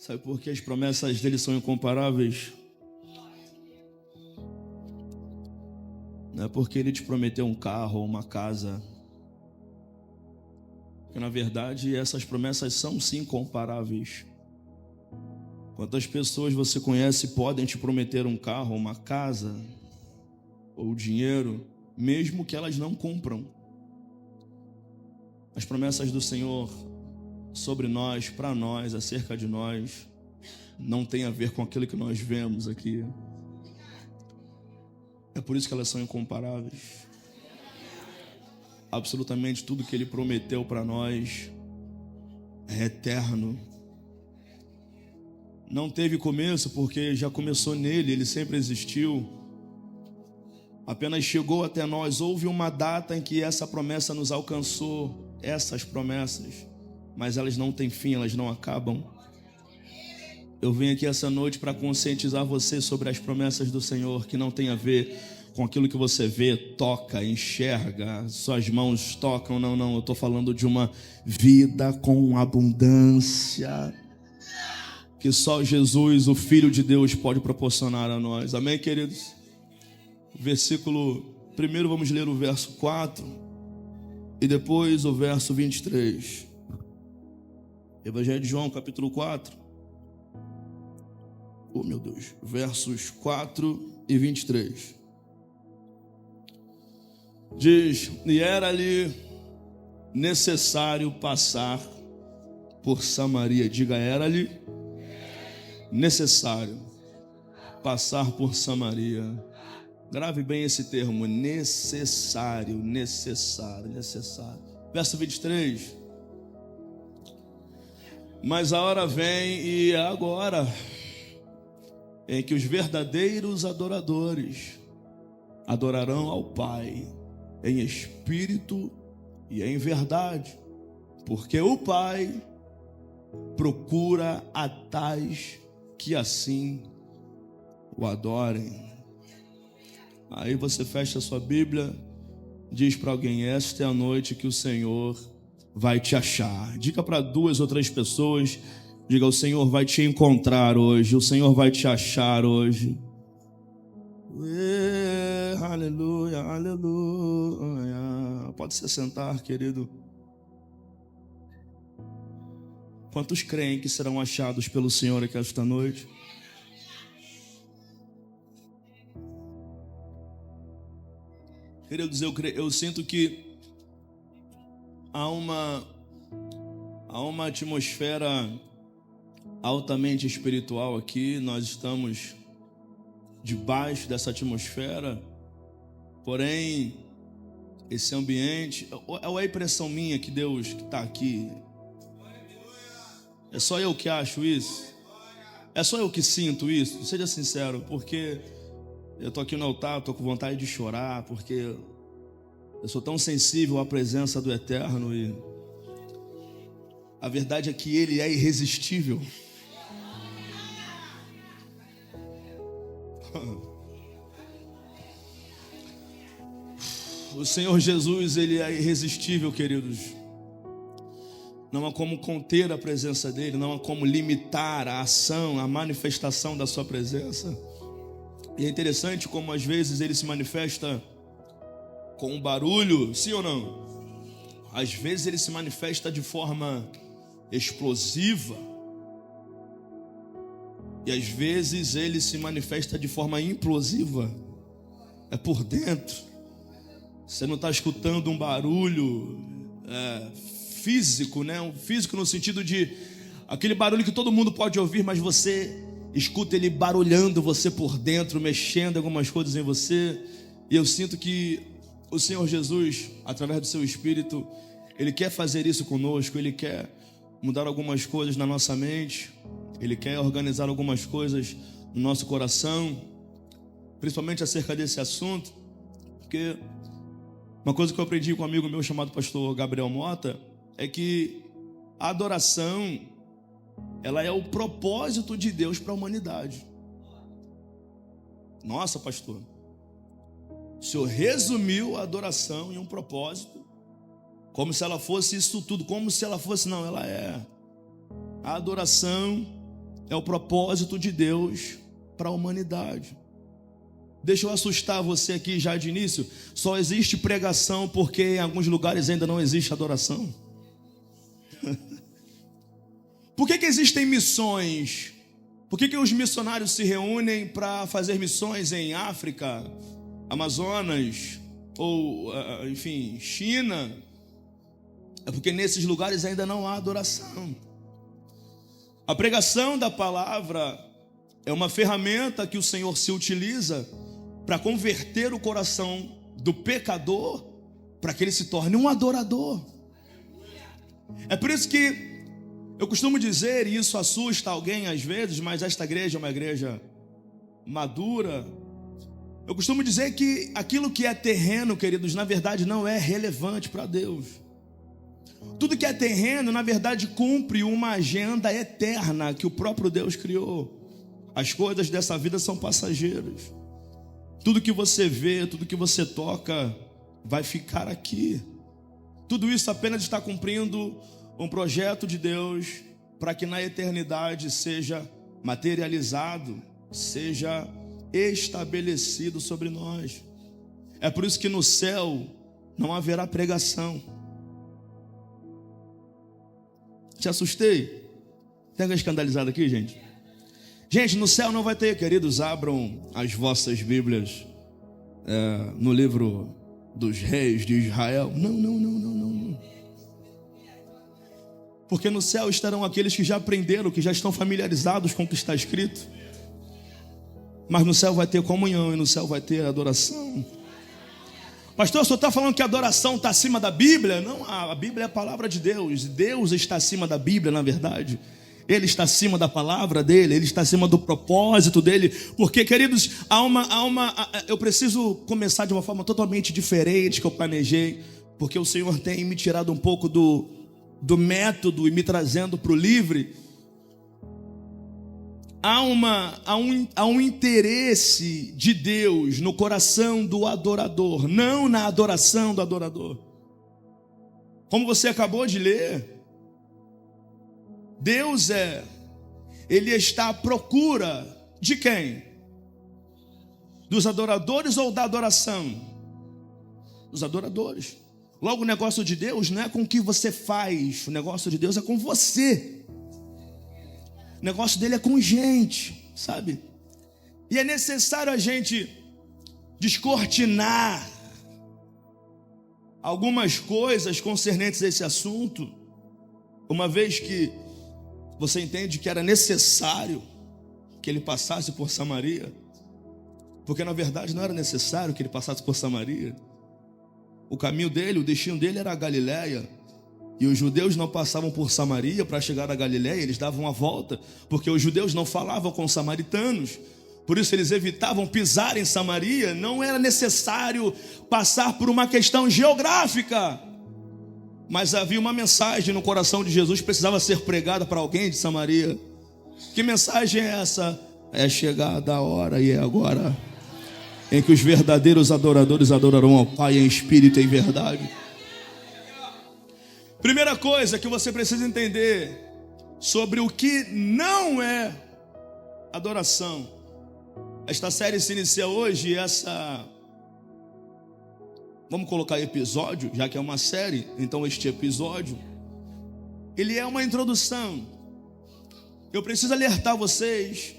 Sabe por que as promessas dele são incomparáveis? Não é porque ele te prometeu um carro ou uma casa. Porque na verdade essas promessas são sim comparáveis. Quantas pessoas você conhece podem te prometer um carro, uma casa ou dinheiro, mesmo que elas não cumpram? As promessas do Senhor sobre nós, para nós, acerca de nós, não tem a ver com aquilo que nós vemos aqui. É por isso que elas são incomparáveis. Absolutamente tudo que Ele prometeu para nós é eterno. Não teve começo porque já começou nele, Ele sempre existiu. Apenas chegou até nós. Houve uma data em que essa promessa nos alcançou, essas promessas, mas elas não têm fim, elas não acabam. Eu venho aqui essa noite para conscientizar você sobre as promessas do Senhor, que não tem a ver com aquilo que você vê, toca, enxerga, suas mãos tocam. Não, eu estou falando de uma vida com abundância, que só Jesus, o Filho de Deus, pode proporcionar a nós. Amém, queridos? Primeiro vamos ler o verso 4 e depois o verso 23. Evangelho de João, capítulo 4. Oh, meu Deus. Versos 4 e 23. Diz: e era-lhe necessário passar por Samaria. Diga, era-lhe necessário passar por Samaria. Grave bem esse termo, necessário. Verso 23. Mas a hora vem, e é agora, em que os verdadeiros adoradores adorarão ao Pai em espírito e em verdade, porque o Pai procura a tais que assim o adorem. Aí você fecha a sua Bíblia, diz para alguém: esta é a noite que o Senhor vai te achar. Diga para 2 ou 3 pessoas, diga: o Senhor vai te encontrar hoje, o Senhor vai te achar hoje. Aleluia, aleluia. Pode se sentar, querido. Quantos creem que serão achados pelo Senhor aqui esta noite? Queridos, eu sinto que há uma atmosfera altamente espiritual aqui. Nós estamos debaixo dessa atmosfera, porém esse ambiente, ou é impressão minha que Deus que está aqui? É só eu que acho isso? É só eu que sinto isso? Seja sincero, porque eu estou aqui no altar, estou com vontade de chorar, porque eu sou tão sensível à presença do Eterno, e a verdade é que Ele é irresistível. O Senhor Jesus, Ele é irresistível, queridos. Não há como conter a presença dEle, não há como limitar a ação, a manifestação da sua presença. E é interessante como às vezes Ele se manifesta com um barulho, sim ou não? Às vezes Ele se manifesta de forma explosiva, e às vezes Ele se manifesta de forma implosiva. É por dentro. Você não está escutando um barulho físico, né? Um físico no sentido de aquele barulho que todo mundo pode ouvir, mas você escuta ele barulhando você por dentro, mexendo algumas coisas em você. E eu sinto que o Senhor Jesus, através do seu Espírito, Ele quer fazer isso conosco. Ele quer mudar algumas coisas na nossa mente, Ele quer organizar algumas coisas no nosso coração, principalmente acerca desse assunto. Porque uma coisa que eu aprendi com um amigo meu chamado pastor Gabriel Mota é que a adoração, ela é o propósito de Deus para a humanidade. Nossa, pastor, o senhor resumiu a adoração em um propósito, como se ela fosse isso tudo, como se ela fosse. Não, ela é. A adoração é o propósito de Deus para a humanidade. Deixa eu assustar você aqui já de início. Só existe pregação porque em alguns lugares ainda não existe adoração. Por que existem missões? Por que os missionários se reúnem para fazer missões em África, Amazonas, ou, enfim, China? É porque nesses lugares ainda não há adoração. A pregação da palavra é uma ferramenta que o Senhor se utiliza para converter o coração do pecador para que ele se torne um adorador. É por isso que eu costumo dizer, e isso assusta alguém às vezes, mas esta igreja é uma igreja madura. Eu costumo dizer que aquilo que é terreno, queridos, na verdade não é relevante para Deus. Tudo que é terreno, na verdade, cumpre uma agenda eterna que o próprio Deus criou. As coisas dessa vida são passageiras. Tudo que você vê, tudo que você toca, vai ficar aqui. Tudo isso apenas está cumprindo um projeto de Deus para que na eternidade seja materializado, seja estabelecido sobre nós. É por isso que no céu não haverá pregação. Te assustei? Tem alguém escandalizado aqui, gente? Gente, no céu não vai ter, queridos, abram as vossas Bíblias no livro dos reis de Israel. Não. Porque no céu estarão aqueles que já aprenderam, que já estão familiarizados com o que está escrito. Mas no céu vai ter comunhão e no céu vai ter adoração. Pastor, o senhor está falando que a adoração está acima da Bíblia? Não, a Bíblia é a palavra de Deus. Deus está acima da Bíblia, na verdade. Ele está acima da palavra dele, ele está acima do propósito dele. Porque, queridos, eu preciso começar de uma forma totalmente diferente que eu planejei, porque o Senhor tem me tirado um pouco do método e me trazendo para o livre. Há um interesse de Deus no coração do adorador, não na adoração do adorador. Como você acabou de ler, Deus Ele está à procura de quem? Dos adoradores ou da adoração? Dos adoradores. Logo, o negócio de Deus não é com o que você faz, o negócio de Deus é com você. O negócio dele é com gente, sabe? E é necessário a gente descortinar algumas coisas concernentes a esse assunto, uma vez que você entende que era necessário que ele passasse por Samaria, porque na verdade não era necessário que ele passasse por Samaria. O caminho dele, o destino dele era a Galileia. E os judeus não passavam por Samaria para chegar à Galileia, eles davam a volta, porque os judeus não falavam com os samaritanos. Por isso eles evitavam pisar em Samaria. Não era necessário passar por uma questão geográfica, mas havia uma mensagem no coração de Jesus que precisava ser pregada para alguém de Samaria. Que mensagem é essa? É chegada a hora e é agora em que os verdadeiros adoradores adorarão ao Pai em espírito e em verdade. Primeira coisa que você precisa entender sobre o que não é adoração. Esta série se inicia hoje e vamos colocar episódio, já que é uma série, então este episódio, ele é uma introdução. Eu preciso alertar vocês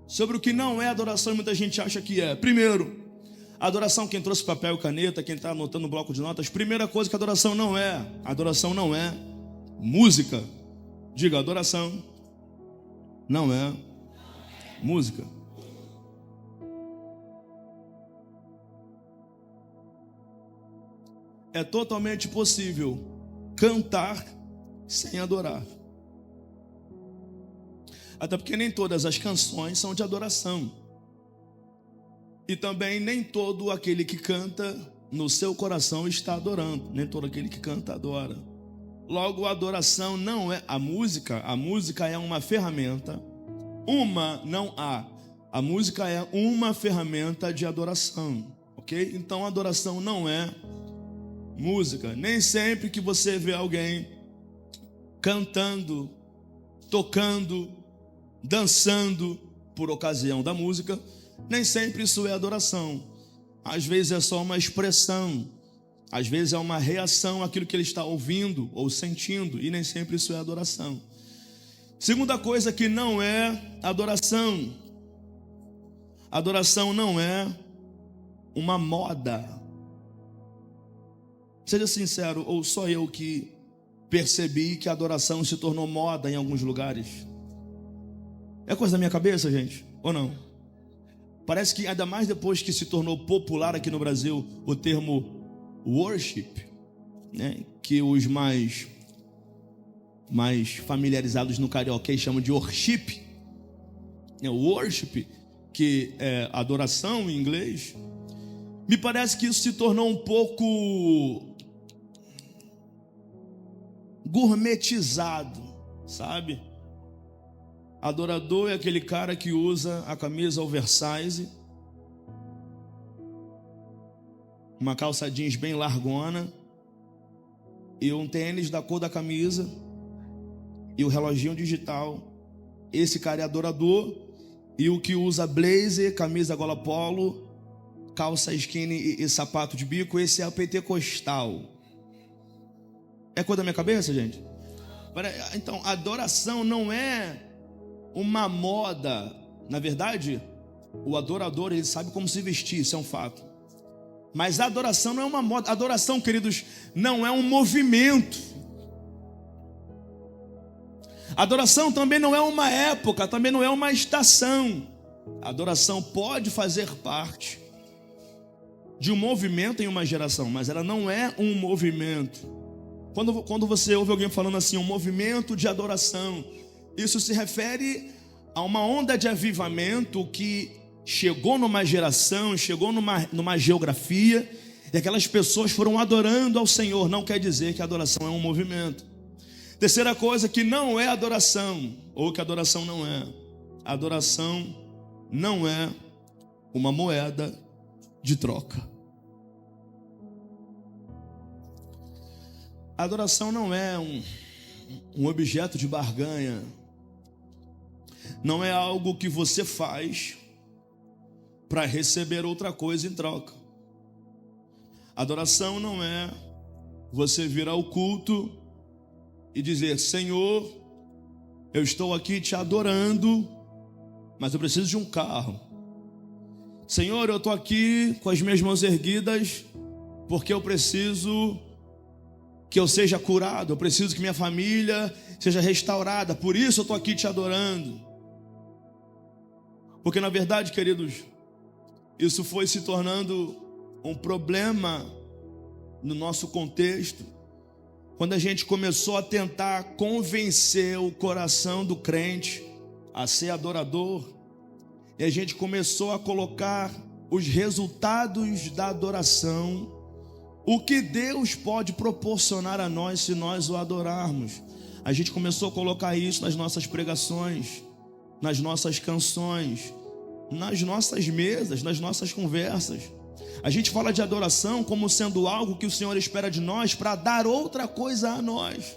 sobre o que não é adoração e muita gente acha que é. Primeiro, adoração, quem trouxe papel e caneta, quem está anotando no bloco de notas, primeira coisa que adoração não é música. Diga, adoração não é música. É totalmente possível cantar sem adorar. Até porque nem todas as canções são de adoração. E também nem todo aquele que canta no seu coração está adorando. Nem todo aquele que canta adora. Logo, a adoração não é a música é uma ferramenta. A música é uma ferramenta de adoração, ok? Então a adoração não é música. Nem sempre que você vê alguém cantando, tocando, dançando por ocasião da música, nem sempre isso é adoração. Às vezes é só uma expressão, às vezes é uma reação àquilo que ele está ouvindo ou sentindo, e nem sempre isso é adoração. Segunda coisa que não é adoração. Adoração não é uma moda. Seja sincero, ou só eu que percebi que a adoração se tornou moda em alguns lugares? É coisa da minha cabeça, gente? Ou não? Parece que ainda mais depois que se tornou popular aqui no Brasil o termo worship, né? Que os mais familiarizados no carioquês chamam de worship. Worship, que é adoração em inglês. Me parece que isso se tornou um pouco gourmetizado, sabe? Adorador é aquele cara que usa a camisa oversize, uma calça jeans bem largona e um tênis da cor da camisa e o reloginho digital. Esse cara é adorador. E o que usa blazer, camisa gola polo, calça skinny e sapato de bico, esse é o pentecostal. É coisa da minha cabeça, gente? Então, adoração não é uma moda. Na verdade, o adorador, ele sabe como se vestir, isso é um fato. Mas a adoração não é uma moda. Adoração, queridos, não é um movimento. Adoração também não é uma época, também não é uma estação. A adoração pode fazer parte de um movimento em uma geração, mas ela não é um movimento. Quando você ouve alguém falando assim, um movimento de adoração, isso se refere a uma onda de avivamento que chegou numa geração, chegou numa geografia, e aquelas pessoas foram adorando ao Senhor. Não quer dizer que a adoração é um movimento. Terceira coisa que não é adoração, ou que adoração não é. Adoração não é uma moeda de troca. Adoração não é um objeto de barganha. Não é algo que você faz para receber outra coisa em troca. Adoração não é você vir ao culto e dizer: Senhor, eu estou aqui te adorando, mas eu preciso de um carro. Senhor, eu estou aqui com as minhas mãos erguidas porque eu preciso que eu seja curado, eu preciso que minha família seja restaurada, por isso eu estou aqui te adorando. Porque na verdade, queridos, isso foi se tornando um problema no nosso contexto, quando a gente começou a tentar convencer o coração do crente a ser adorador, e a gente começou a colocar os resultados da adoração, o que Deus pode proporcionar a nós se nós o adorarmos. A gente começou a colocar isso nas nossas pregações, nas nossas canções, nas nossas mesas, nas nossas conversas. A gente fala de adoração como sendo algo que o Senhor espera de nós para dar outra coisa a nós,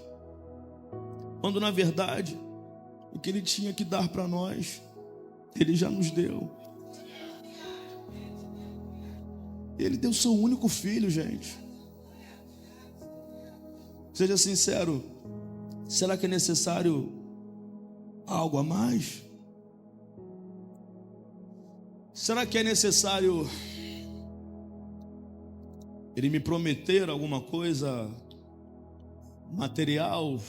quando na verdade o que Ele tinha que dar para nós, Ele já nos deu. Ele deu seu único filho, gente. Seja sincero, será que é necessário algo a mais? Será que é necessário Ele me prometer alguma coisa material?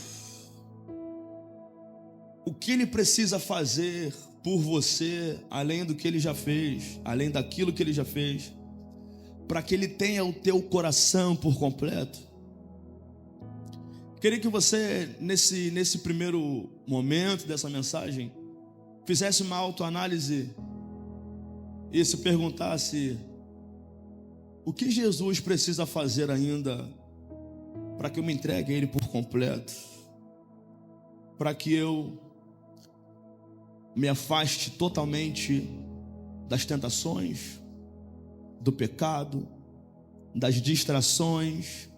O que Ele precisa fazer por você, além do que Ele já fez, além daquilo que Ele já fez, para que Ele tenha o teu coração por completo? Queria que você, nesse primeiro momento dessa mensagem, fizesse uma autoanálise e se perguntasse: o que Jesus precisa fazer ainda para que eu me entregue a Ele por completo? Para que eu me afaste totalmente das tentações, do pecado, das distrações,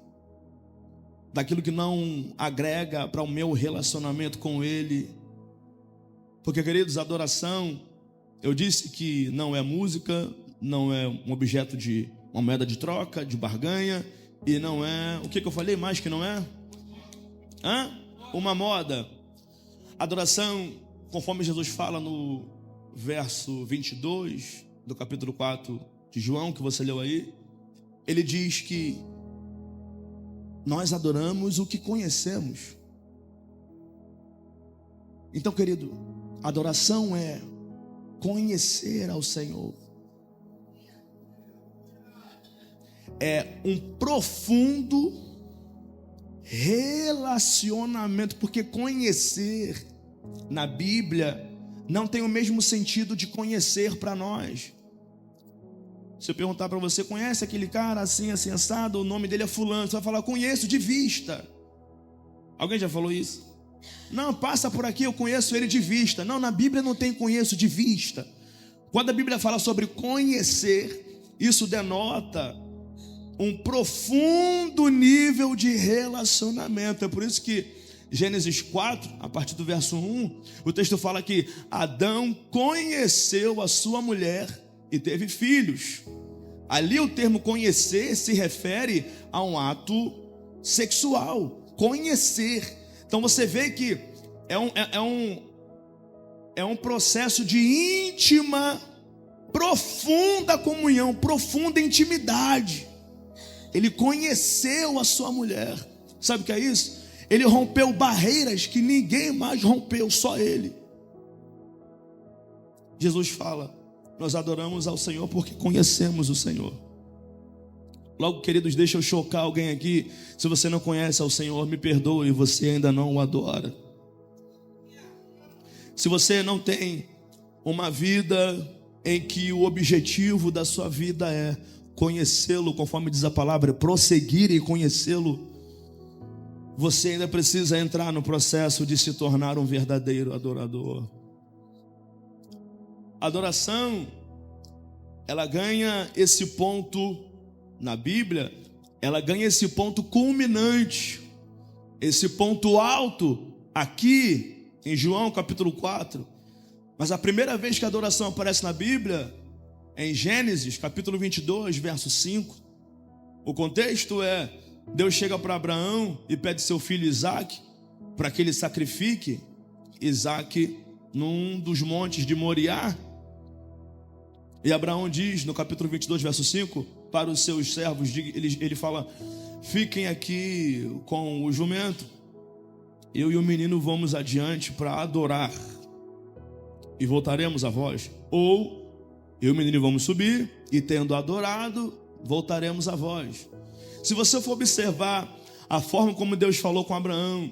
daquilo que não agrega para o meu relacionamento com Ele, Porque, queridos, adoração, eu disse que não é música, não é um objeto de uma moeda de troca, de barganha, e não é, o que eu falei mais que não é? Uma moda. Adoração, conforme Jesus fala no verso 22 do capítulo 4 de João, que você leu aí, ele diz que nós adoramos o que conhecemos. Então, querido, adoração é conhecer ao Senhor. É um profundo relacionamento, porque conhecer na Bíblia não tem o mesmo sentido de conhecer para nós. Se eu perguntar para você, conhece aquele cara assim, assim, assado, o nome dele é fulano, você vai falar, conheço de vista. Alguém já falou isso? Não, passa por aqui, eu conheço ele de vista. Não, na Bíblia não tem conheço de vista. Quando a Bíblia fala sobre conhecer, isso denota um profundo nível de relacionamento. É por isso que Gênesis 4, a partir do verso 1, o texto fala que Adão conheceu a sua mulher e teve filhos. Ali o termo conhecer se refere a um ato sexual, conhecer. Então você vê que é um processo de íntima, profunda comunhão, profunda intimidade. Ele conheceu a sua mulher. Sabe o que é isso? Ele rompeu barreiras que ninguém mais rompeu, só ele. Jesus fala, nós adoramos ao Senhor porque conhecemos o Senhor. Logo, queridos, deixa eu chocar alguém aqui. Se você não conhece ao Senhor, me perdoe, você ainda não o adora. Se você não tem uma vida em que o objetivo da sua vida é conhecê-lo, conforme diz a palavra, prosseguir e conhecê-lo, você ainda precisa entrar no processo de se tornar um verdadeiro adorador. Adoração, ela ganha esse ponto na Bíblia, ela ganha esse ponto culminante, esse ponto alto aqui em João capítulo 4. Mas a primeira vez que a adoração aparece na Bíblia é em Gênesis capítulo 22, verso 5. O contexto é: Deus chega para Abraão e pede seu filho Isaque para que ele sacrifique Isaque num dos montes de Moriá. E Abraão diz no capítulo 22, verso 5, para os seus servos, ele fala: fiquem aqui com o jumento, eu e o menino vamos adiante para adorar e voltaremos a vós. Ou eu e o menino vamos subir e, tendo adorado, voltaremos a vós. Se você for observar a forma como Deus falou com Abraão,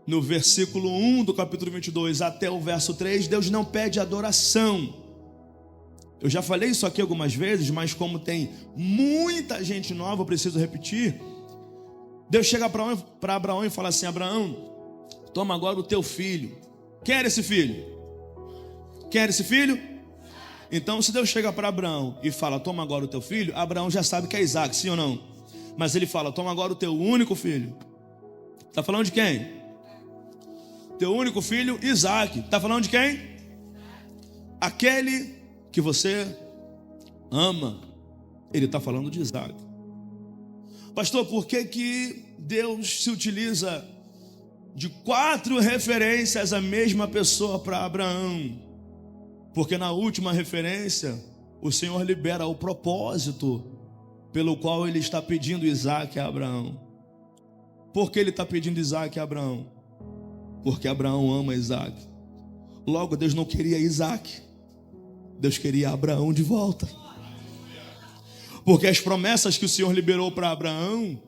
no versículo 1 do capítulo 22 até o verso 3, Deus não pede adoração. Eu já falei isso aqui algumas vezes, mas como tem muita gente nova, eu preciso repetir. Deus chega para Abraão e fala assim: Abraão, toma agora o teu filho. Quer esse filho? Quer esse filho? Então, se Deus chega para Abraão e fala, toma agora o teu filho, Abraão já sabe que é Isaque, sim ou não? Mas ele fala, toma agora o teu único filho. Está falando de quem? Teu único filho, Isaque. Está falando de quem? Aquele que você ama. Ele está falando de Isaque. Pastor, por que Deus se utiliza de 4 referências à mesma pessoa para Abraão? Porque na última referência, o Senhor libera o propósito pelo qual ele está pedindo Isaque a Abraão. Por que ele está pedindo Isaque a Abraão? Porque Abraão ama Isaque. Logo, Deus não queria Isaque, Deus queria Abraão de volta. Porque as promessas que o Senhor liberou para Abraão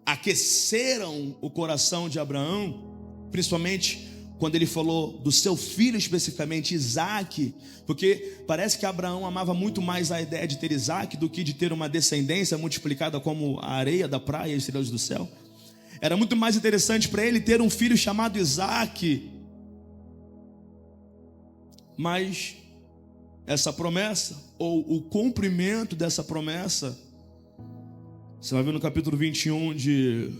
aqueceram o coração de Abraão, principalmente quando ele falou do seu filho especificamente, Isaque, porque parece que Abraão amava muito mais a ideia de ter Isaque do que de ter uma descendência multiplicada como a areia da praia e as estrelas do céu. Era muito mais interessante para ele ter um filho chamado Isaque. Mas essa promessa, ou o cumprimento dessa promessa, você vai ver no capítulo 21 de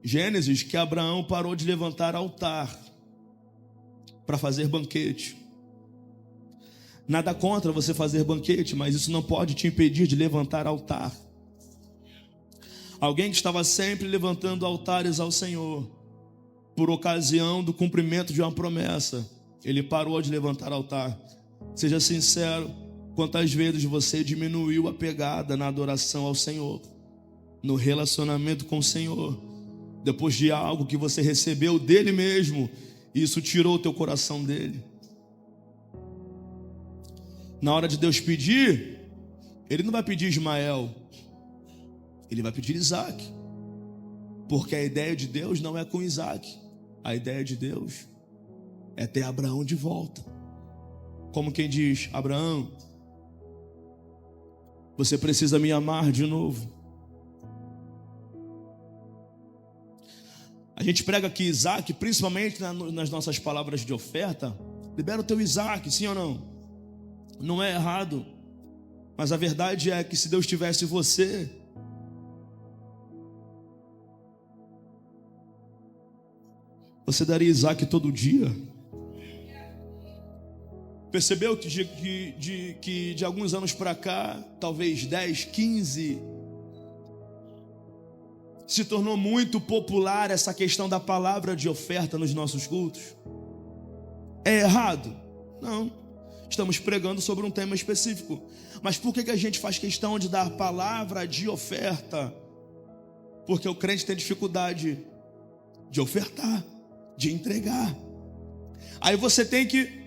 Gênesis, que Abraão parou de levantar altar para fazer banquete. Nada contra você fazer banquete, mas isso não pode te impedir de levantar altar. Alguém que estava sempre levantando altares ao Senhor, por ocasião do cumprimento de uma promessa, ele parou de levantar altar. Seja sincero, quantas vezes você diminuiu a pegada na adoração ao Senhor, no relacionamento com o Senhor, depois de algo que você recebeu dele mesmo, e isso tirou o teu coração dele. Na hora de Deus pedir, ele não vai pedir Ismael, ele vai pedir Isaac, porque a ideia de Deus não é com Isaac, a ideia de Deus é ter Abraão de volta. Como quem diz: Abraão, você precisa me amar de novo. A gente prega aqui Isaac, principalmente nas nossas palavras de oferta. Libera o teu Isaac, sim ou não? Não é errado, mas a verdade é que se Deus tivesse você, você daria Isaac todo dia. Percebeu que de alguns anos para cá, talvez 10, 15, se tornou muito popular essa questão da palavra de oferta nos nossos cultos? É errado? Não. Estamos pregando sobre um tema específico. Mas por que a gente faz questão de dar palavra de oferta? Porque o crente tem dificuldade de ofertar, de entregar. Aí você tem que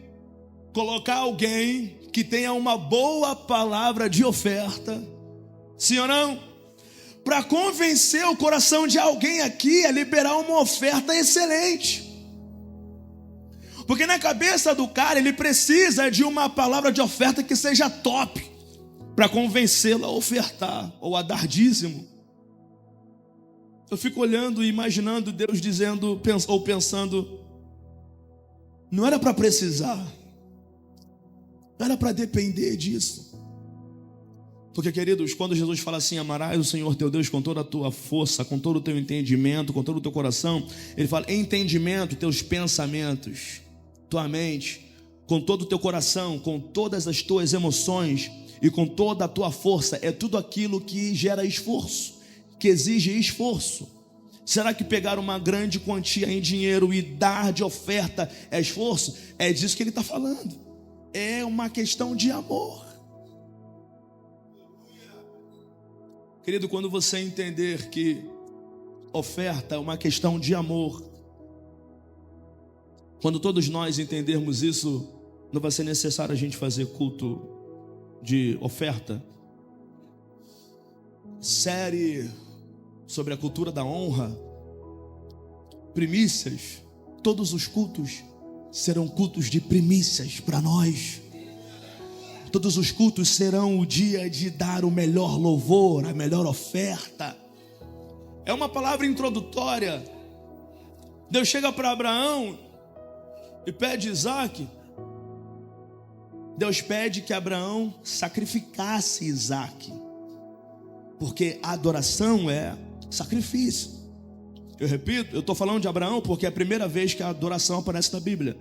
colocar alguém que tenha uma boa palavra de oferta, sim ou não? Para convencer o coração de alguém aqui a liberar uma oferta excelente. Porque na cabeça do cara ele precisa de uma palavra de oferta que seja top, para convencê-lo a ofertar ou a dar dízimo. Eu fico olhando e imaginando Deus dizendo ou pensando: não era para precisar, não era para depender disso. Porque, queridos, quando Jesus fala assim: amarás o Senhor teu Deus com toda a tua força, com todo o teu entendimento, com todo o teu coração, ele fala entendimento, teus pensamentos, tua mente, com todo o teu coração, com todas as tuas emoções e com toda a tua força. É tudo aquilo que gera esforço, que exige esforço. Será que pegar uma grande quantia em dinheiro e dar de oferta é esforço? É disso que ele está falando. É uma questão de amor. Querido, quando você entender que oferta é uma questão de amor, quando todos nós entendermos isso, não vai ser necessário a gente fazer culto de oferta. Série sobre a cultura da honra, primícias. Todos os cultos serão cultos de primícias para nós. Todos os cultos serão o dia de dar o melhor louvor, a melhor oferta. É uma palavra introdutória. Deus chega para Abraão e pede Isaac. Deus pede que Abraão sacrificasse Isaac, porque a adoração é sacrifício. Eu repito, eu estou falando de Abraão porque é a primeira vez que a adoração aparece na Bíblia.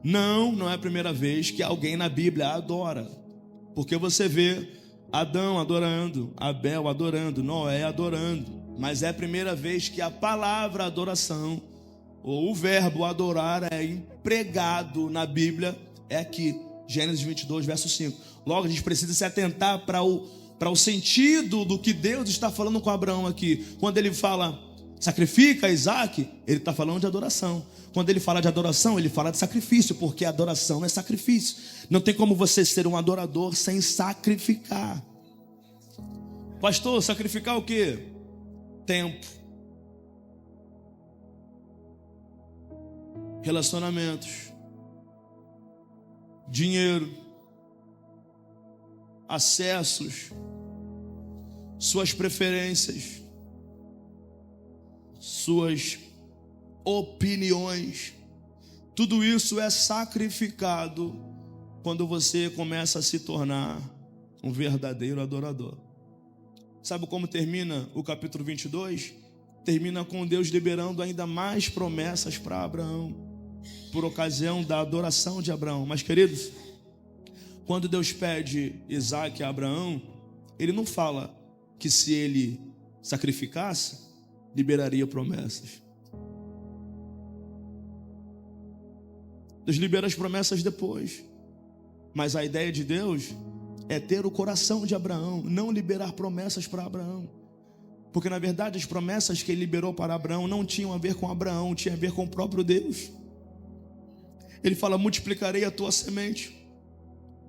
Não é a primeira vez que alguém na Bíblia adora, porque você vê Adão adorando, Abel adorando, Noé adorando, mas é a primeira vez que a palavra adoração, ou o verbo adorar, é empregado na Bíblia, é aqui, Gênesis 22, verso 5. Logo a gente precisa se atentar para o sentido do que Deus está falando com Abraão aqui. Quando ele fala sacrifica Isaac, ele está falando de adoração. Quando ele fala de adoração, ele fala de sacrifício, porque adoração é sacrifício. Não tem como você ser um adorador sem sacrificar. Pastor, sacrificar o quê? Tempo, relacionamentos, dinheiro, acessos, suas preferências, suas opiniões. Tudo isso é sacrificado quando você começa a se tornar um verdadeiro adorador. Sabe como termina o capítulo 22? Termina com Deus liberando ainda mais promessas para Abraão, por ocasião da adoração de Abraão. Mas, queridos, Quando Deus pede Isaac a Abraão, ele não fala que se ele sacrificasse, liberaria promessas. Deus libera as promessas depois. Mas a ideia de Deus é ter o coração de Abraão, não liberar promessas para Abraão. Porque na verdade as promessas que ele liberou para Abraão não tinham a ver com Abraão, tinha a ver com o próprio Deus. Ele fala: multiplicarei a tua semente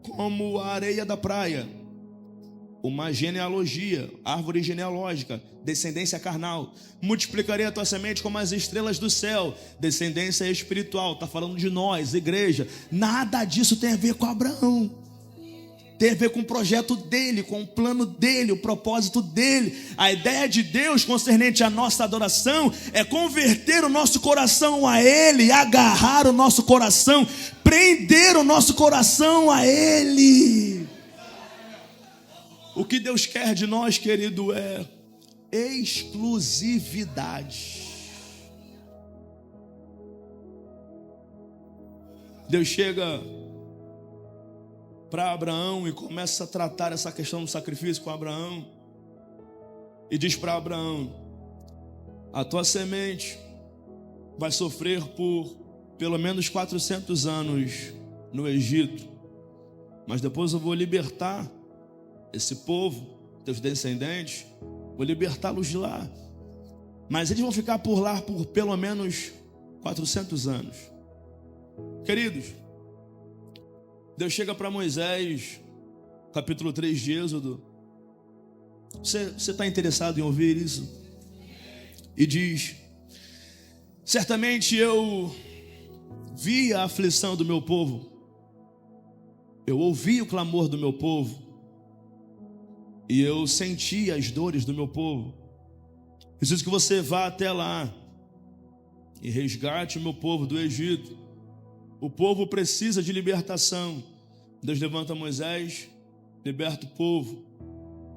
como a areia da praia. Uma genealogia, árvore genealógica, descendência carnal. Multiplicarei a tua semente como as estrelas do céu, descendência espiritual. Está falando de nós, igreja. Nada disso tem a ver com Abraão. Tem a ver com o projeto dele, com o plano dele, o propósito dele. A ideia de Deus concernente à nossa adoração é converter o nosso coração a ele, agarrar o nosso coração, prender o nosso coração a ele. O que Deus quer de nós, querido, é exclusividade. Deus chega para Abraão e começa a tratar essa questão do sacrifício com Abraão. E diz para Abraão: a tua semente vai sofrer por pelo menos 400 anos no Egito. Mas depois eu vou libertar esse povo, teus descendentes, vou libertá-los de lá. Mas eles vão ficar por lá por pelo menos 400 anos. Queridos, Deus chega para Moisés, capítulo 3 de Êxodo. Você está interessado em ouvir isso? E diz: certamente eu vi a aflição do meu povo, eu ouvi o clamor do meu povo, e eu senti as dores do meu povo. Preciso que você vá até lá e resgate o meu povo do Egito. O povo precisa de libertação. Deus levanta Moisés, liberta o povo.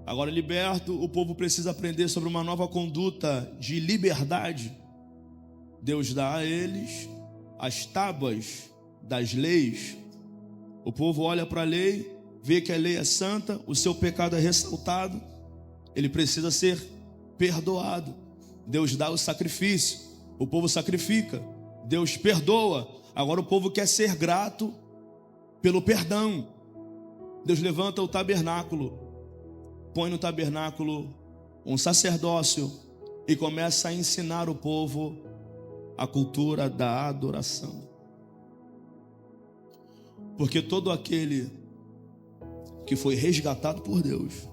Agora liberto, o povo precisa aprender sobre uma nova conduta de liberdade. Deus dá a eles as tábuas das leis. O povo olha para a lei, vê que a lei é santa, o seu pecado é ressaltado, ele precisa ser perdoado. Deus dá o sacrifício, o povo sacrifica, Deus perdoa. Agora o povo quer ser grato pelo perdão. Deus levanta o tabernáculo, põe no tabernáculo um sacerdócio e começa a ensinar o povo a cultura da adoração. Porque todo aquele que foi resgatado por Deus,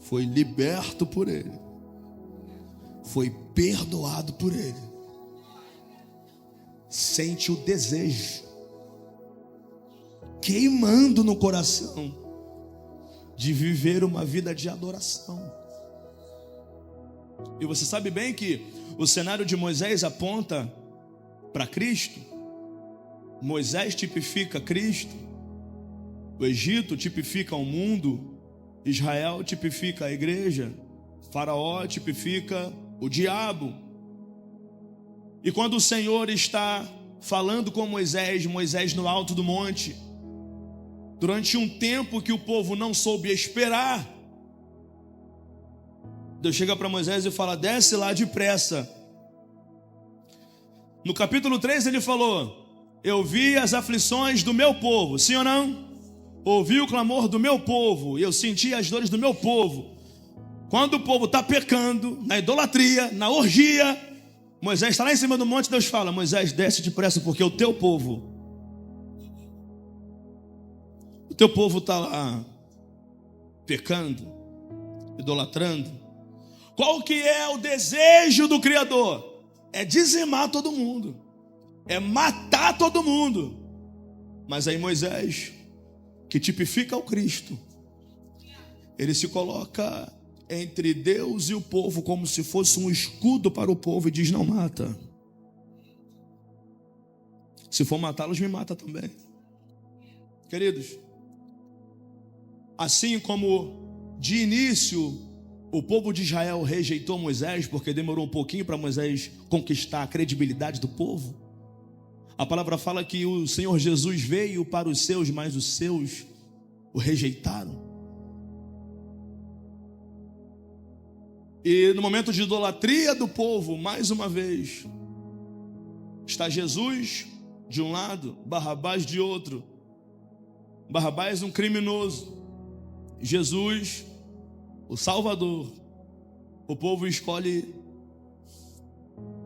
foi liberto por Ele, foi perdoado por Ele, sente o desejo queimando no coração de viver uma vida de adoração. E você sabe bem que o cenário de Moisés aponta para Cristo. Moisés tipifica Cristo, o Egito tipifica o mundo, Israel tipifica a igreja, Faraó tipifica o diabo. E quando o Senhor está falando com Moisés, Moisés no alto do monte, durante um tempo que o povo não soube esperar, Deus chega para Moisés e fala: desce lá depressa. No capítulo 3 ele falou: eu vi as aflições do meu povo, sim ou não? Ouvi o clamor do meu povo e eu senti as dores do meu povo. Quando o povo está pecando, na idolatria, na orgia, Moisés está lá em cima do monte. Deus fala: Moisés, desce depressa, porque o teu povo está lá pecando, idolatrando. Qual que é o desejo do Criador? É dizimar todo mundo, é matar todo mundo. Mas aí Moisés, que tipifica o Cristo, ele se coloca entre Deus e o povo como se fosse um escudo para o povo e diz: não mata. Se for matá-los, me mata também. Queridos, assim como de início o povo de Israel rejeitou Moisés, porque demorou um pouquinho para Moisés conquistar a credibilidade do povo, A palavra fala que o Senhor Jesus veio para os seus, mas os seus o rejeitaram. E no momento de idolatria do povo, mais uma vez, está Jesus de um lado, Barrabás de outro. Barrabás um criminoso, Jesus o Salvador. O povo escolhe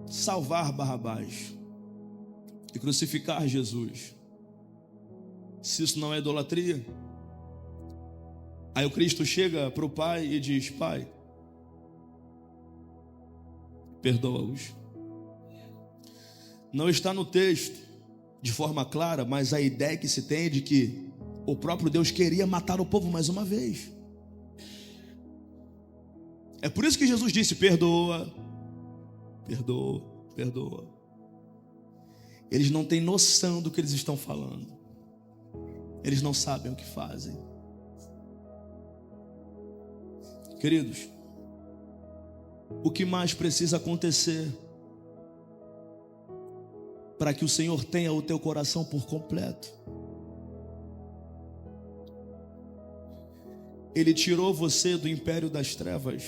salvar Barrabás e crucificar Jesus. Se isso não é idolatria, aí o Cristo chega para o Pai e diz: Pai, perdoa-os. Não está no texto de forma clara, mas a ideia que se tem é de que o próprio Deus queria matar o povo mais uma vez. É por isso que Jesus disse: perdoa, perdoa, perdoa. Eles não têm noção do que eles estão falando. Eles não sabem o que fazem. Queridos, o que mais precisa acontecer para que o Senhor tenha o teu coração por completo? Ele tirou você do império das trevas,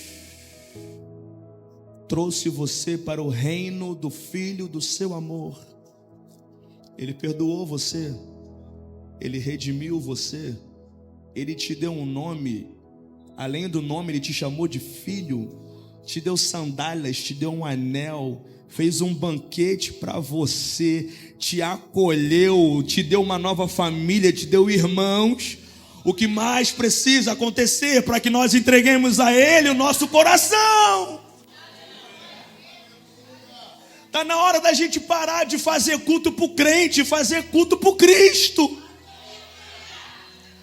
trouxe você para o reino do Filho do seu amor. Ele perdoou você, Ele redimiu você, Ele te deu um nome. Além do nome, Ele te chamou de filho, te deu sandálias, te deu um anel, fez um banquete para você, te acolheu, te deu uma nova família, te deu irmãos. O que mais precisa acontecer para que nós entreguemos a Ele o nosso coração? Está na hora da gente parar de fazer culto para o crente, fazer culto para o Cristo.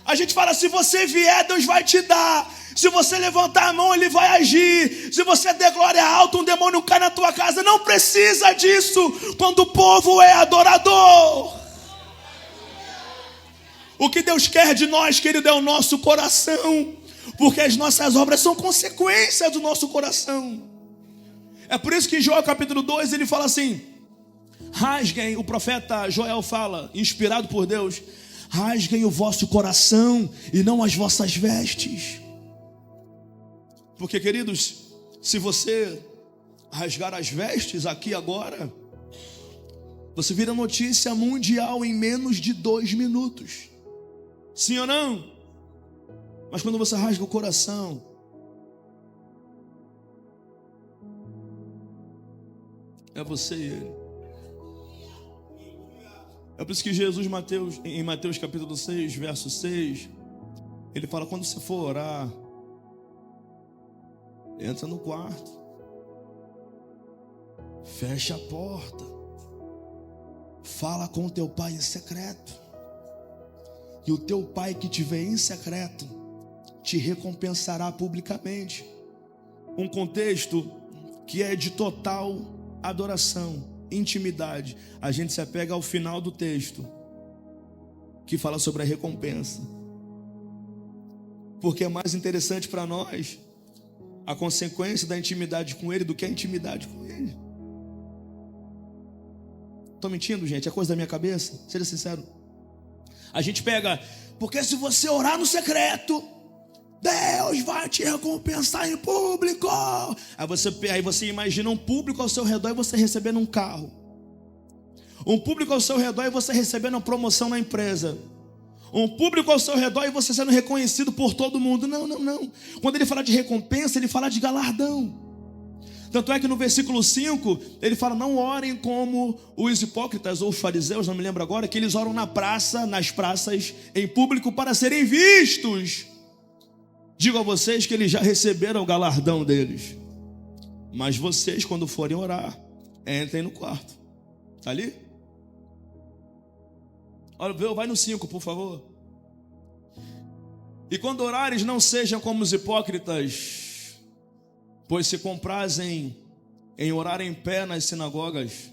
A gente fala: se você vier, Deus vai te dar. Se você levantar a mão, Ele vai agir. Se você der glória alta, um demônio cai na tua casa. Não precisa disso quando o povo é adorador. O que Deus quer de nós, querido, é o nosso coração, porque as nossas obras são consequência do nosso coração. É por isso que em Joel capítulo 2 ele fala assim: rasguem, o profeta Joel fala, inspirado por Deus: rasguem o vosso coração e não as vossas vestes. Porque, queridos, se você rasgar as vestes aqui agora, você vira notícia mundial em menos de 2 minutos. Sim ou não? Mas quando você rasga o coração, é você e Ele. É por isso que Jesus, em Mateus capítulo 6, verso 6, Ele fala: quando você for orar, entra no quarto, fecha a porta, fala com o teu pai em secreto, e o teu pai que te vê em secreto te recompensará publicamente. Um contexto que é de total adoração, intimidade. A gente se apega ao final do texto, que fala sobre a recompensa, porque é mais interessante para nós a consequência da intimidade com Ele do que a intimidade com Ele. Estou mentindo, gente? É coisa da minha cabeça? Seja sincero. A gente pega: porque se você orar no secreto, Deus vai te recompensar em público. Aí você imagina um público ao seu redor e você recebendo um carro, um público ao seu redor e você recebendo uma promoção na empresa, um público ao seu redor e você sendo reconhecido por todo mundo. Não, não, não. Quando ele fala de recompensa, ele fala de galardão. Tanto é que no versículo 5, ele fala: não orem como os hipócritas ou os fariseus, não me lembro agora, que eles oram na praça, nas praças, em público, para serem vistos. Digo a vocês que eles já receberam o galardão deles. Mas vocês, quando forem orar, entrem no quarto. Está ali? Olha, vai no 5, por favor. E quando orares, não sejam como os hipócritas, pois se comprazem em orar em pé nas sinagogas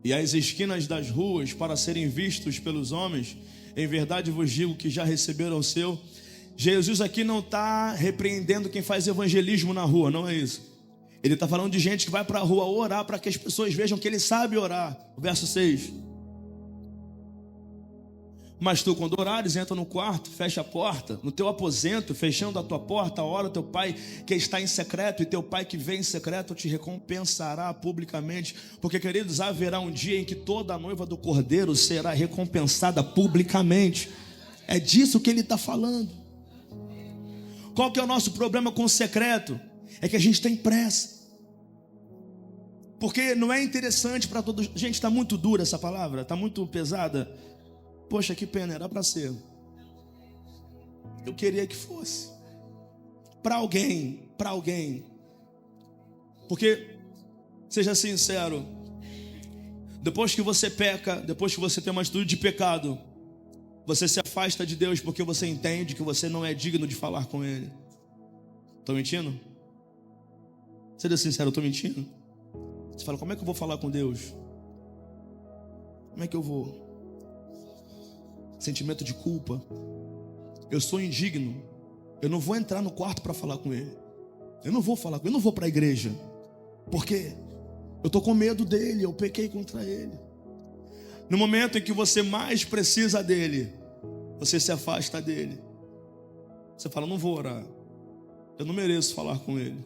e às esquinas das ruas para serem vistos pelos homens. Em verdade vos digo que já receberam o seu. Jesus aqui não está repreendendo quem faz evangelismo na rua, não é isso. Ele está falando de gente que vai para a rua orar para que as pessoas vejam que ele sabe orar. O verso 6. Mas tu, quando orares, entra no quarto, fecha a porta, no teu aposento, fechando a tua porta, ora teu pai que está em secreto, e teu pai que vem em secreto te recompensará publicamente. Porque, queridos, haverá um dia em que toda a noiva do Cordeiro será recompensada publicamente. É disso que ele está falando. Qual que é o nosso problema com o secreto? É que a gente tem pressa. Porque não é interessante para todos. Gente, está muito dura essa palavra, está muito pesada. Poxa, que pena, era para ser. Eu queria que fosse. Para alguém. Porque, seja sincero, depois que você peca, depois que você tem uma atitude de pecado, você se afasta de Deus porque você entende que você não é digno de falar com Ele. Estou mentindo? Seja sincero, eu estou mentindo? Você fala, como é que eu vou falar com Deus? Como é que eu vou? Sentimento de culpa. Eu sou indigno. Eu não vou entrar no quarto para falar com Ele. Eu não vou falar com Ele, eu não vou para a igreja. Por quê? Eu estou com medo dEle, eu pequei contra Ele. No momento em que você mais precisa dEle, você se afasta dEle. Você fala, não vou orar. Eu não mereço falar com Ele.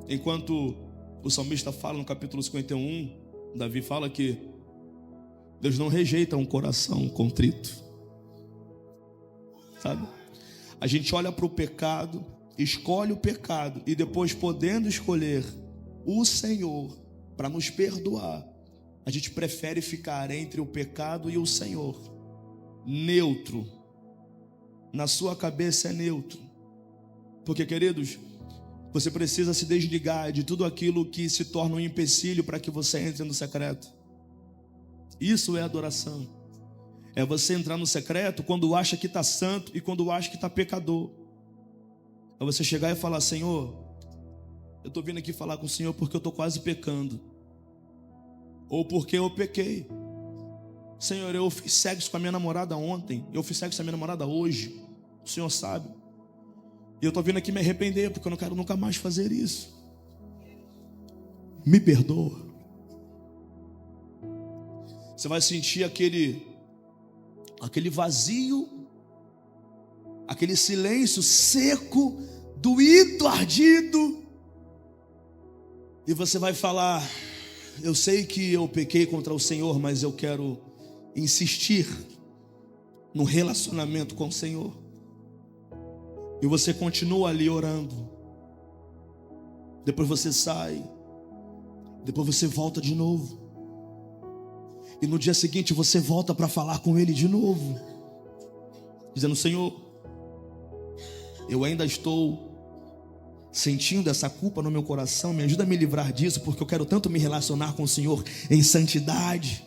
Enquanto o salmista fala no capítulo 51, Davi fala que Deus não rejeita um coração contrito. Sabe? A gente olha para o pecado, escolhe o pecado e depois, podendo escolher o Senhor para nos perdoar, a gente prefere ficar entre o pecado e o Senhor. Neutro. Na sua cabeça é neutro. Porque, queridos, você precisa se desligar de tudo aquilo que se torna um empecilho para que você entre no secreto. Isso é adoração. É você entrar no secreto quando acha que está santo e quando acha que está pecador. É você chegar e falar, Senhor, eu estou vindo aqui falar com o Senhor porque eu estou quase pecando. Ou porque eu pequei. Senhor, eu fiz sexo com a minha namorada ontem. Eu fiz sexo com a minha namorada hoje. O Senhor sabe. E eu estou vindo aqui me arrepender porque eu não quero nunca mais fazer isso. Me perdoa. Você vai sentir aquele vazio, aquele silêncio seco, doído, ardido. E você vai falar, eu sei que eu pequei contra o Senhor, mas eu quero insistir no relacionamento com o Senhor. E você continua ali orando. Depois você sai. Depois você volta de novo. E no dia seguinte você volta para falar com Ele de novo, dizendo, Senhor, eu ainda estou sentindo essa culpa no meu coração, me ajuda a me livrar disso, porque eu quero tanto me relacionar com o Senhor em santidade.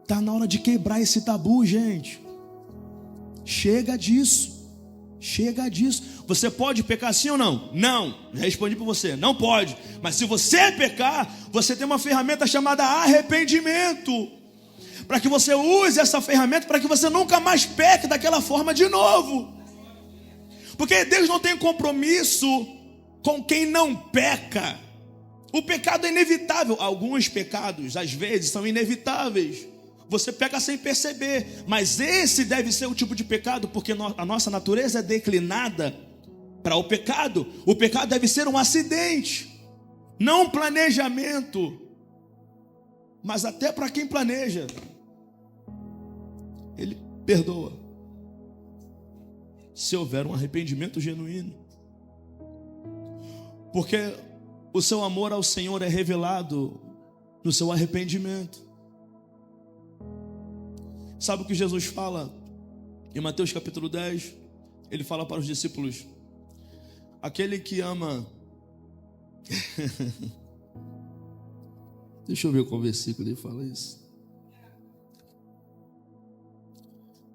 Está na hora de quebrar esse tabu, gente. Chega disso. Chega disso. Você pode pecar sim ou não? Não. Já respondi para você. Não pode. Mas se você pecar, você tem uma ferramenta chamada arrependimento. Para que você use essa ferramenta para que você nunca mais peque daquela forma de novo. Porque Deus não tem compromisso com quem não peca. O pecado é inevitável. Alguns pecados, às vezes, são inevitáveis. Você peca sem perceber, mas esse deve ser o tipo de pecado, porque a nossa natureza é declinada para o pecado. O pecado deve ser um acidente, não um planejamento. Mas até para quem planeja, Ele perdoa, se houver um arrependimento genuíno. Porque o seu amor ao Senhor é revelado no seu arrependimento. Sabe o que Jesus fala em Mateus capítulo 10? Ele fala para os discípulos, aquele que ama... Deixa eu ver qual versículo ele fala isso.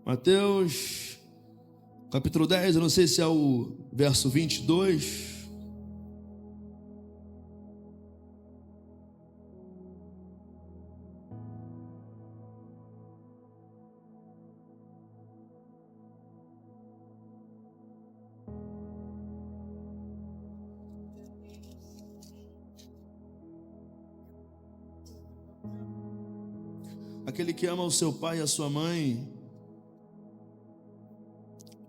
Mateus capítulo 10, eu não sei se é o verso 22... Aquele que ama o seu pai e a sua mãe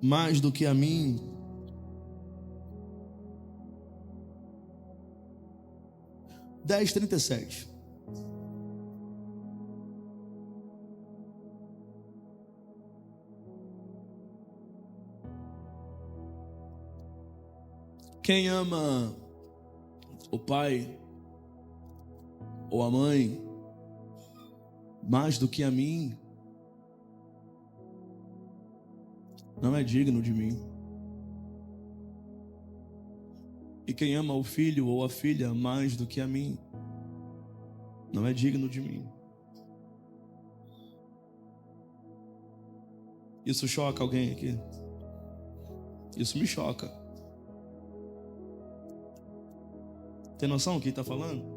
mais do que a mim, Dez 37. Quem ama o pai ou a mãe mais do que a mim, não é digno de mim. E quem ama o filho ou a filha mais do que a mim, não é digno de mim. Isso choca alguém aqui? Isso me choca. Tem noção do que ele está falando?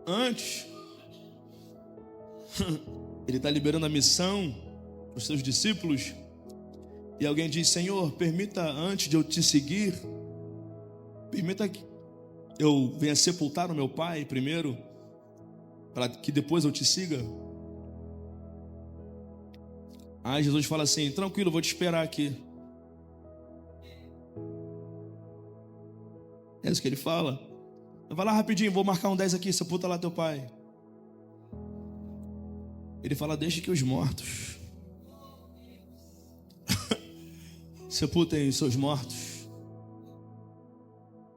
Antes, ele está liberando a missão para os seus discípulos. E alguém diz: Senhor, permita antes de eu te seguir, permita que eu venha sepultar o meu pai primeiro, para que depois eu te siga. Aí Jesus fala assim: tranquilo, vou te esperar aqui. É isso que ele fala. Vai lá rapidinho, vou marcar um 10 aqui, sepulta lá teu pai. Ele fala: deixe que os mortos sepultem os seus mortos.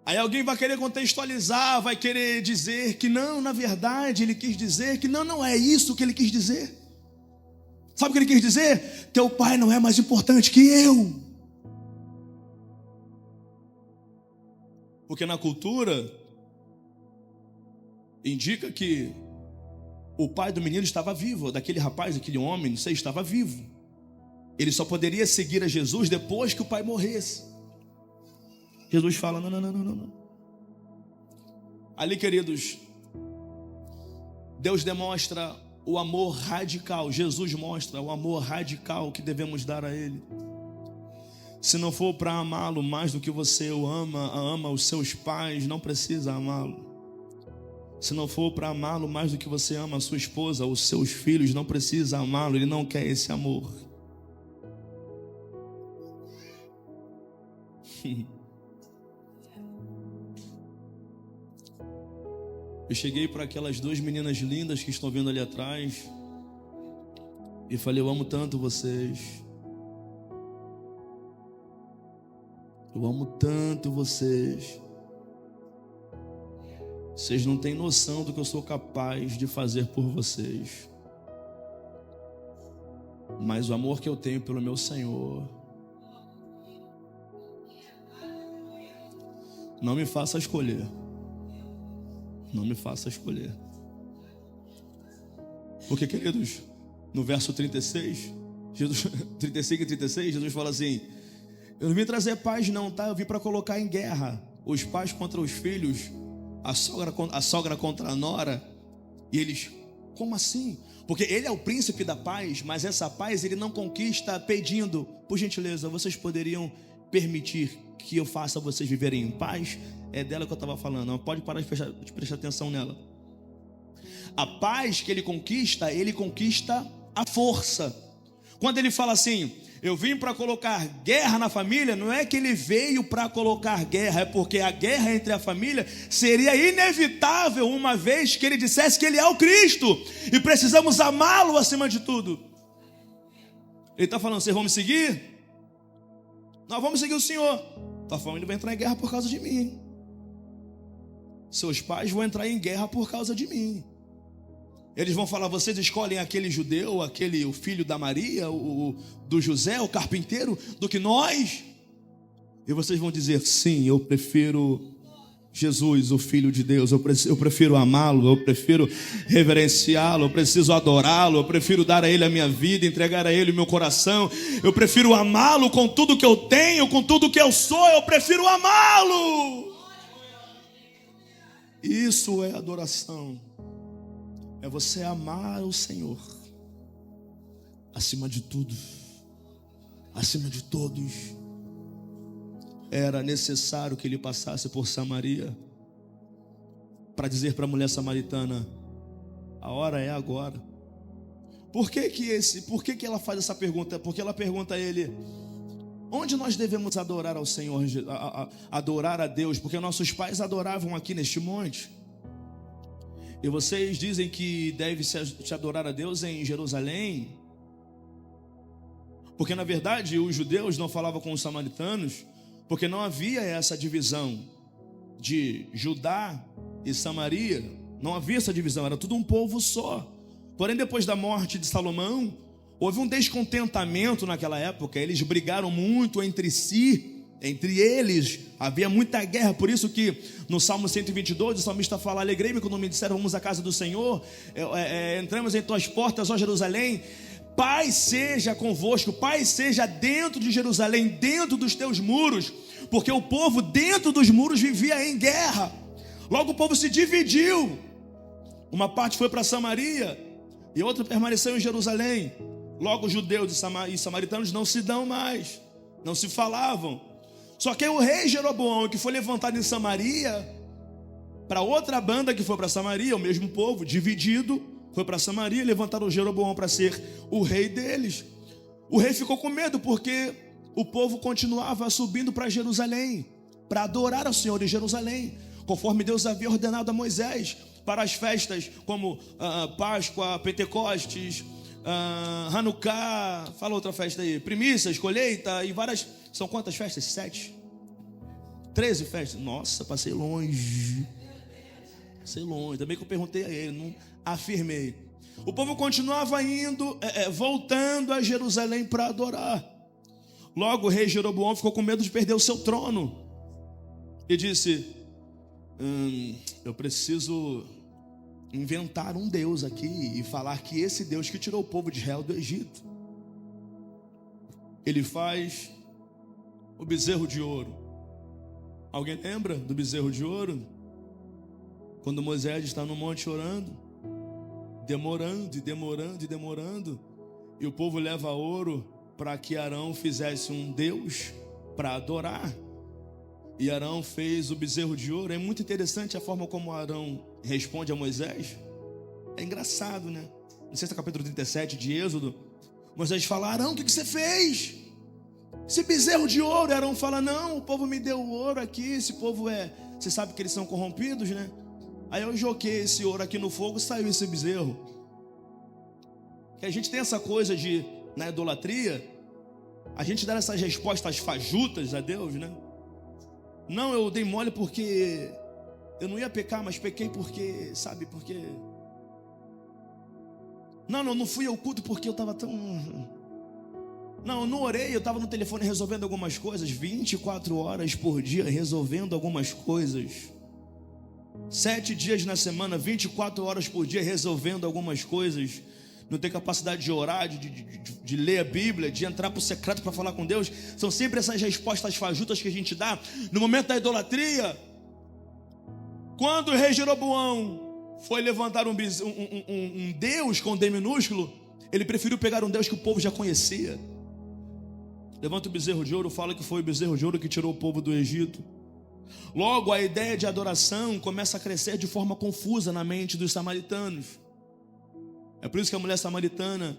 Aí alguém vai querer contextualizar, vai querer dizer que não, na verdade ele quis dizer que não é isso que ele quis dizer. Sabe o que ele quis dizer? Teu pai não é mais importante que eu. Porque na cultura indica que o pai do menino estava vivo, daquele rapaz, daquele homem, não sei, estava vivo. Ele só poderia seguir a Jesus depois que o pai morresse. Jesus fala: não. Ali, queridos, Deus demonstra o amor radical. Jesus mostra o amor radical que devemos dar a Ele. Se não for para amá-lo mais do que você o ama os seus pais, não precisa amá-lo. Se não for para amá-lo mais do que você ama a sua esposa, os seus filhos, não precisa amá-lo. Ele não quer esse amor. Eu cheguei para aquelas duas meninas lindas que estão vendo ali atrás e falei: eu amo tanto vocês. Eu amo tanto vocês. Vocês não têm noção do que eu sou capaz de fazer por vocês. Mas o amor que eu tenho pelo meu Senhor não me faça escolher. Não me faça escolher. Porque, queridos, no verso 36, 35 e 36, Jesus fala assim: eu não vim trazer paz não, tá? Eu vim para colocar em guerra os pais contra os filhos, a sogra contra a nora. E eles: como assim? Porque ele é o príncipe da paz, mas essa paz ele não conquista pedindo: por gentileza, vocês poderiam permitir que eu faça vocês viverem em paz? É dela que eu estava falando, não pode parar de prestar atenção nela. A paz que ele conquista a força. Quando ele fala assim: eu vim para colocar guerra na família, não é que ele veio para colocar guerra, é porque a guerra entre a família seria inevitável uma vez que ele dissesse que ele é o Cristo e precisamos amá-lo acima de tudo. Ele está falando: vocês vão me seguir? Nós vamos seguir o Senhor. Tua família vai entrar em guerra por causa de mim. Seus pais vão entrar em guerra por causa de mim. Eles vão falar: vocês escolhem aquele judeu, o filho da Maria, do José, o carpinteiro, do que nós? E vocês vão dizer: sim, eu prefiro Jesus, o Filho de Deus. Eu prefiro amá-lo, eu prefiro reverenciá-lo, eu preciso adorá-lo, eu prefiro dar a Ele a minha vida, entregar a Ele o meu coração. Eu prefiro amá-lo com tudo que eu tenho, com tudo que eu sou. Eu prefiro amá-lo. Isso é adoração. É você amar o Senhor acima de tudo, acima de todos. Era necessário que ele passasse por Samaria. para dizer para a mulher samaritana: a hora é agora. Por que ela faz essa pergunta? Porque ela pergunta a ele: onde nós devemos adorar ao Senhor, adorar a Deus? Porque nossos pais adoravam aqui neste monte. E vocês dizem que deve se adorar a Deus em Jerusalém. Porque na verdade os judeus não falavam com os samaritanos, porque não havia essa divisão de Judá e Samaria. Não havia essa divisão, era tudo um povo só. Porém, depois da morte de Salomão, houve um descontentamento naquela época. Eles brigaram muito entre si, entre eles. Havia muita guerra. Por isso que no Salmo 122, o salmista fala: alegrei-me quando me disseram, vamos à casa do Senhor. Entramos em tuas portas, ó Jerusalém. Paz seja convosco, paz seja dentro de Jerusalém, dentro dos teus muros. Porque o povo dentro dos muros vivia em guerra. Logo o povo se dividiu. Uma parte foi para Samaria e outra permaneceu em Jerusalém. Logo os judeus e samaritanos não se dão mais, não se falavam. Só que o rei Jeroboão, que foi levantado em Samaria, para outra banda que foi para Samaria, o mesmo povo dividido, foi para Samaria e levantaram o Jeroboão para ser o rei deles. O rei ficou com medo porque o povo continuava subindo para Jerusalém, para adorar ao Senhor em Jerusalém, conforme Deus havia ordenado a Moisés, para as festas como Páscoa, Pentecostes, Hanukkah, fala outra festa aí, primícias, colheita e várias. São quantas festas? 7? 13 festas. Nossa, passei longe. Também que eu perguntei a ele, não afirmei. O povo continuava indo, voltando a Jerusalém para adorar. Logo o rei Jeroboão ficou com medo de perder o seu trono e disse: eu preciso inventar um Deus aqui e falar que esse Deus que tirou o povo de Israel do Egito. Ele faz o bezerro de ouro. Alguém lembra do bezerro de ouro? Quando Moisés está no monte orando, demorando, e o povo leva ouro para que Arão fizesse um Deus para adorar. E Arão fez o bezerro de ouro. É muito interessante a forma como Arão responde a Moisés. É engraçado, né? No 6 capítulo 37 de Êxodo, Moisés fala: Arão, o que você fez? Esse bezerro de ouro. E Arão fala: não, o povo me deu o ouro aqui. Esse povo você sabe que eles são corrompidos, né? Aí eu joguei esse ouro aqui no fogo e saiu esse bezerro. Que a gente tem essa coisa de, na idolatria, a gente dá essas respostas fajutas a Deus, né? Não, eu dei mole porque eu não ia pecar, mas pequei porque, sabe, porque... Não fui ao culto porque eu estava tão... Não, eu não orei, eu estava no telefone resolvendo algumas coisas, 24 horas por dia resolvendo algumas coisas. 7 dias na semana, 24 horas por dia resolvendo algumas coisas. Não tem capacidade de orar, de ler a Bíblia, de entrar para o secreto para falar com Deus. São sempre essas respostas fajutas que a gente dá no momento da idolatria. Quando o rei Jeroboão foi levantar um Deus com D minúsculo, ele preferiu pegar um Deus que o povo já conhecia. Levanta o bezerro de ouro, fala que foi o bezerro de ouro que tirou o povo do Egito. Logo a ideia de adoração começa a crescer de forma confusa na mente dos samaritanos. É por isso que a mulher samaritana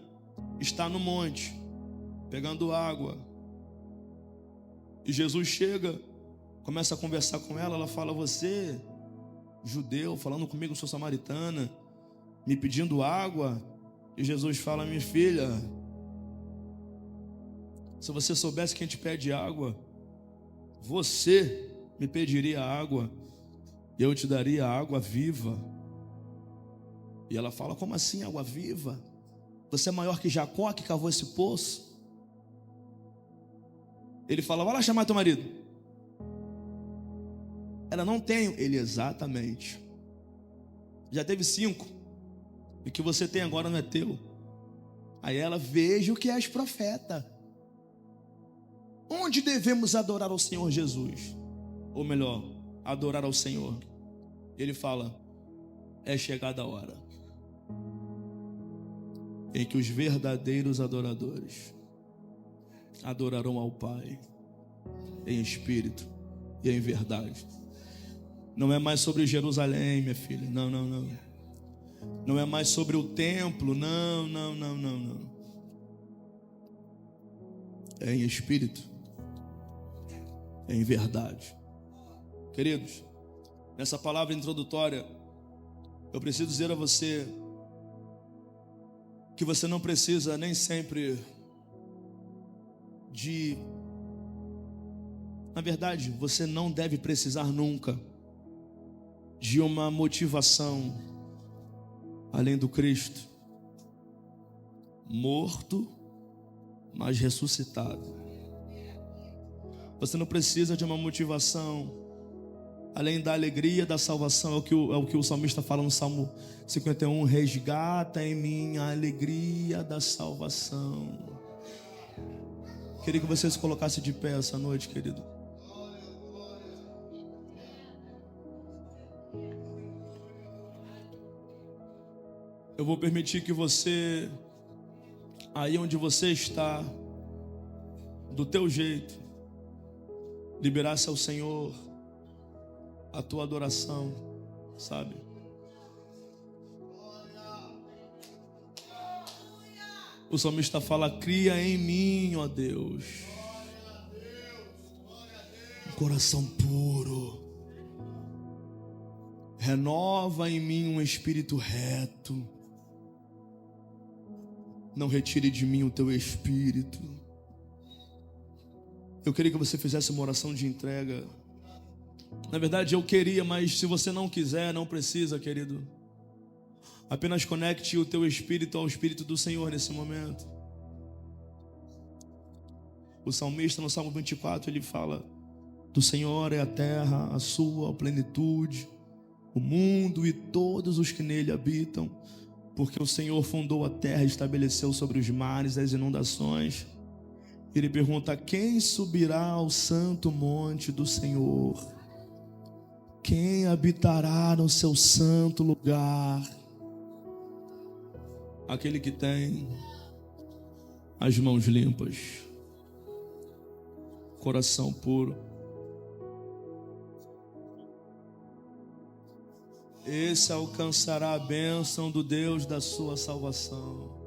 está no monte, pegando água. E Jesus chega, começa a conversar com ela. Ela fala: você, judeu, falando comigo, sou samaritana, me pedindo água. E Jesus fala: minha filha, se você soubesse quem te pede água, você me pediria água, e eu te daria água viva. E ela fala: como assim água viva? Você é maior que Jacó que cavou esse poço? Ele fala: vai lá chamar teu marido. Ela: não tenho. Ele: exatamente. Já teve 5, e o que você tem agora não é teu. Aí ela: vejo que és profeta. Onde devemos adorar ao Senhor Jesus? Ou melhor, adorar ao Senhor. Ele fala: é chegada a hora em que os verdadeiros adoradores adorarão ao Pai em espírito e em verdade. Não é mais sobre Jerusalém, minha filha. Não, não, não. Não é mais sobre o templo. Não, não, não, não, não. É em espírito. É em verdade. Queridos, nessa palavra introdutória, eu preciso dizer a você que você não precisa nem sempre de... Na verdade, você não deve precisar nunca de uma motivação além do Cristo, morto, mas ressuscitado. Você não precisa de uma motivação além da alegria da salvação. É o que o salmista fala no Salmo 51: resgata em mim a alegria da salvação. Queria que você se colocasse de pé essa noite, querido. Eu vou permitir que você, aí onde você está, do teu jeito, liberasse ao Senhor a tua adoração, sabe? O salmista fala: cria em mim, ó Deus, um coração puro, renova em mim um espírito reto, não retire de mim o teu espírito. Eu queria que você fizesse uma oração de entrega. Na verdade eu queria, mas se você não quiser, não precisa, querido. Apenas conecte o teu espírito ao Espírito do Senhor nesse momento. O salmista no Salmo 24, ele fala: do Senhor é a terra, a sua plenitude, o mundo e todos os que nele habitam, porque o Senhor fundou a terra e estabeleceu sobre os mares as inundações. Ele pergunta: quem subirá ao santo monte do Senhor? Quem habitará no seu santo lugar? Aquele que tem as mãos limpas, coração puro. Esse alcançará a bênção do Deus da sua salvação.